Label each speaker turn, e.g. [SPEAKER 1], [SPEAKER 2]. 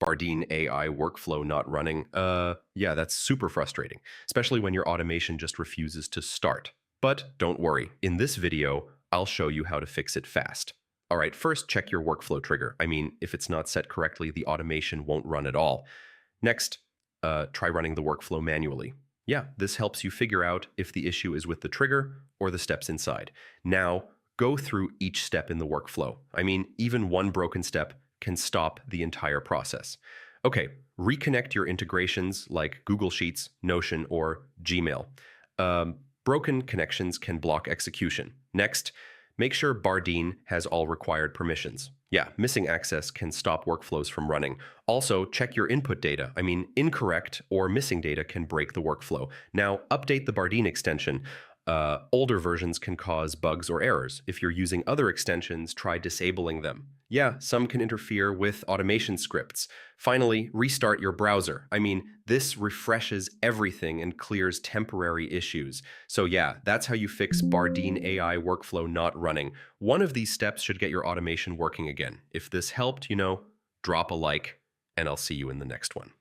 [SPEAKER 1] Bardeen AI workflow not running. Yeah, that's super frustrating, especially when your automation just refuses to start. But don't worry, in this video, I'll show you how to fix it fast. All right, first check your workflow trigger. I mean, if it's not set correctly, the automation won't run at all. Next, try running the workflow manually. Yeah, this helps you figure out if the issue is with the trigger or the steps inside. Now, go through each step in the workflow. I mean, even one broken step can stop the entire process. Okay, reconnect your integrations like Google Sheets, Notion, or Gmail. Broken connections can block execution. Next, make sure Bardeen has all required permissions. Yeah, missing access can stop workflows from running. Also, check your input data. I mean, incorrect or missing data can break the workflow. Now, update the Bardeen extension. Older versions can cause bugs or errors. If you're using other extensions, try disabling them. Yeah, some can interfere with automation scripts. Finally, restart your browser. I mean, this refreshes everything and clears temporary issues. So yeah, that's how you fix Bardeen AI workflow not running. One of these steps should get your automation working again. If this helped, drop a like, and I'll see you in the next one.